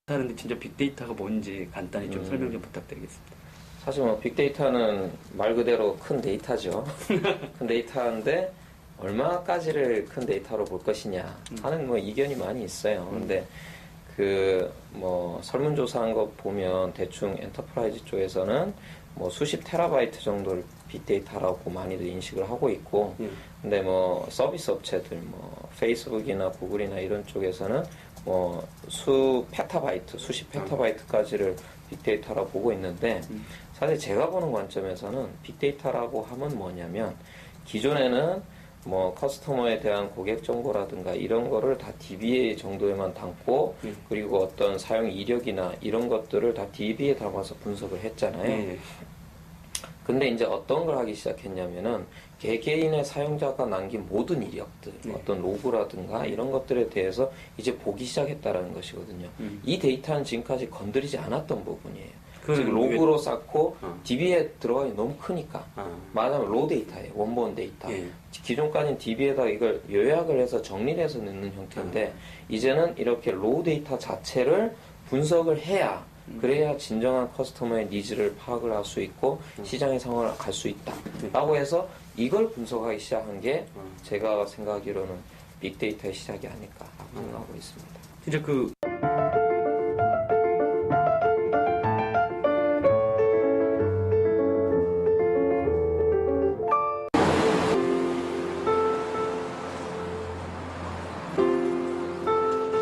하는데 진짜 빅데이터가 뭔지 간단히 좀 설명 좀 부탁드리겠습니다. 사실 뭐 빅데이터는 말 그대로 큰 데이터죠. 큰 데이터인데 얼마까지를 큰 데이터로 볼 것이냐 하는 뭐 이견이 많이 있어요. 근데 그 뭐 설문조사한 거 보면 대충 엔터프라이즈 쪽에서는 뭐 수십 테라바이트 정도를 빅데이터라고 많이들 인식을 하고 있고, 근데 뭐 서비스 업체들 뭐 페이스북이나 구글이나 이런 쪽에서는 뭐 수 페타바이트, 수십 페타바이트까지를 빅데이터라고 보고 있는데, 사실 제가 보는 관점에서는 빅데이터라고 하면 뭐냐면, 기존에는 뭐 커스터머에 대한 고객 정보라든가 이런 거를 다 DBA 정도에만 담고, 그리고 어떤 사용 이력이나 이런 것들을 다 DB에 담아서 분석을 했잖아요. 근데 이제 어떤 걸 하기 시작했냐면은 개개인의 사용자가 남긴 모든 이력들, 어떤 로그라든가 이런 것들에 대해서 이제 보기 시작했다라는 것이거든요. 이 데이터는 지금까지 건드리지 않았던 부분이에요. 즉 로그로 쌓고 DB에 들어가기 너무 크니까 말하자면 로 데이터예요. 원본 데이터. 기존까지는 DB에다 이걸 요약을 해서 정리를 해서 넣는 형태인데 이제는 이렇게 로 데이터 자체를 분석을 해야, 그래야 진정한 커스터머의 니즈를 파악을 할 수 있고 시장의 상황을 알 수 있다 라고 해서 이걸 분석하기 시작한 게 제가 생각하기로는 빅데이터의 시작이 아닐까 생각하고 있습니다. 진짜 그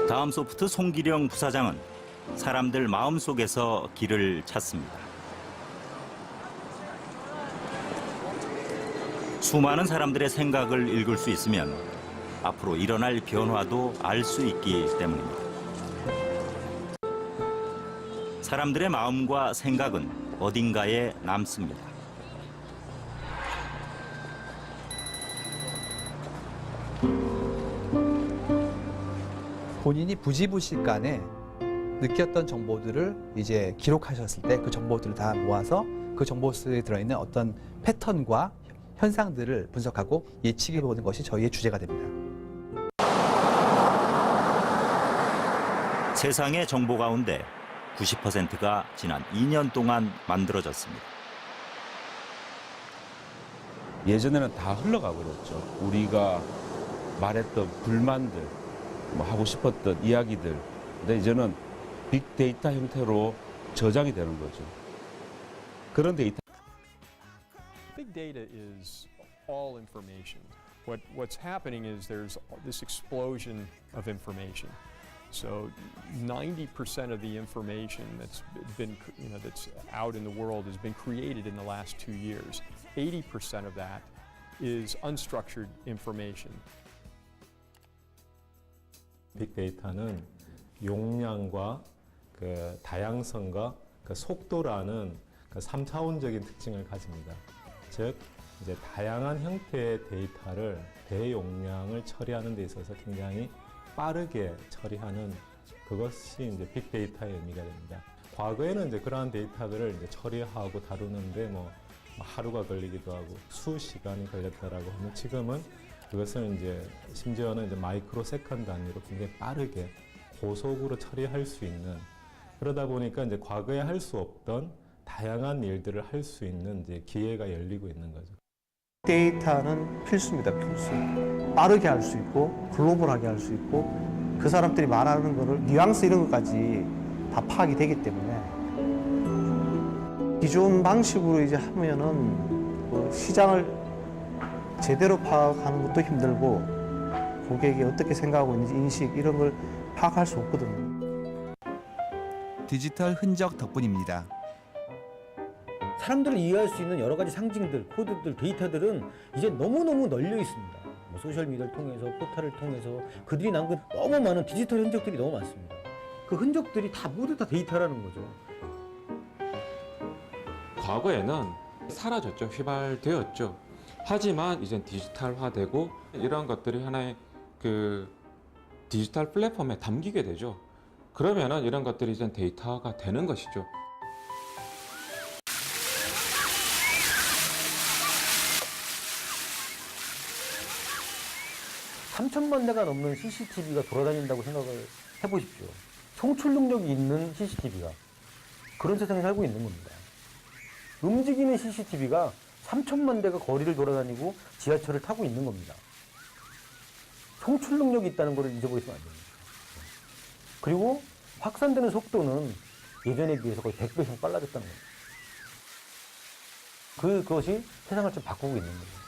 다음소프트 송기령 부사장은 사람들 마음속에서 길을 찾습니다. 수많은 사람들의 생각을 읽을 수 있으면 앞으로 일어날 변화도 알 수 있기 때문입니다. 사람들의 마음과 생각은 어딘가에 남습니다. 본인이 부지불식간에 느꼈던 정보들을 이제 기록하셨을 때 그 정보들을 다 모아서 그 정보 속에 들어있는 어떤 패턴과 현상들을 분석하고 예측해 보는 것이 저희의 주제가 됩니다. 세상의 정보 가운데 90%가 지난 2년 동안 만들어졌습니다. 예전에는 다 흘러가 버렸죠. 우리가 말했던 불만들, 뭐 하고 싶었던 이야기들. 근데 이제는 빅데이터 형태로 저장이 되는 거죠. 그런 데이터. Big data is all information. What's happening is there's this explosion of information. So 90% of the information that's been, that's out in the world has been created in the last 2 years. 80% of that is unstructured information. 빅데이터는 용량과 그 다양성과 그 속도라는 그 3차원적인 특징을 가집니다. 즉, 이제 다양한 형태의 데이터를 대용량을 처리하는 데 있어서 굉장히 빠르게 처리하는 그것이 이제 빅데이터의 의미가 됩니다. 과거에는 이제 그러한 데이터들을 이제 처리하고 다루는데 뭐 하루가 걸리기도 하고 수시간이 걸렸다라고 하면 지금은 그것은 이제 심지어는 이제 마이크로 세컨드 단위로 굉장히 빠르게 고속으로 처리할 수 있는, 그러다 보니까 이제 과거에 할 수 없던 다양한 일들을 할 수 있는 이제 기회가 열리고 있는 거죠. 데이터는 필수입니다, 필수. 빠르게 할 수 있고 글로벌하게 할 수 있고 그 사람들이 말하는 거를 뉘앙스 이런 것까지 다 파악이 되기 때문에 기존 방식으로 이제 하면은 그 시장을 제대로 파악하는 것도 힘들고 고객이 어떻게 생각하고 있는지 인식 이런 걸 파악할 수 없거든요. 디지털 흔적 덕분입니다. 사람들을 이해할 수 있는 여러 가지 상징들, 코드들, 데이터들은 이제 너무너무 널려 있습니다. 뭐 소셜미디어를 통해서, 포털을 통해서 그들이 남긴 너무 많은 디지털 흔적들이 너무 많습니다. 그 흔적들이 다 모두 다 데이터라는 거죠. 과거에는 사라졌죠. 휘발되었죠. 하지만 이제 디지털화되고 이러한 것들이 하나의 그 디지털 플랫폼에 담기게 되죠. 그러면은 이런 것들이 이제 데이터가 되는 것이죠. (3,000만) 대가 넘는 CCTV가 돌아다닌다고 생각을 해보십시오. 송출 능력이 있는 CCTV가 그런 세상에 살고 있는 겁니다. 움직이는 CCTV가 3천만 대가 거리를 돌아다니고 지하철을 타고 있는 겁니다. 송출 능력이 있다는 것을 잊어버리시면 안 됩니다. 그리고 확산되는 속도는 예전에 비해서 거의 100배 이상 빨라졌다는 겁니다. 그것이 세상을 좀 바꾸고 있는 거예요.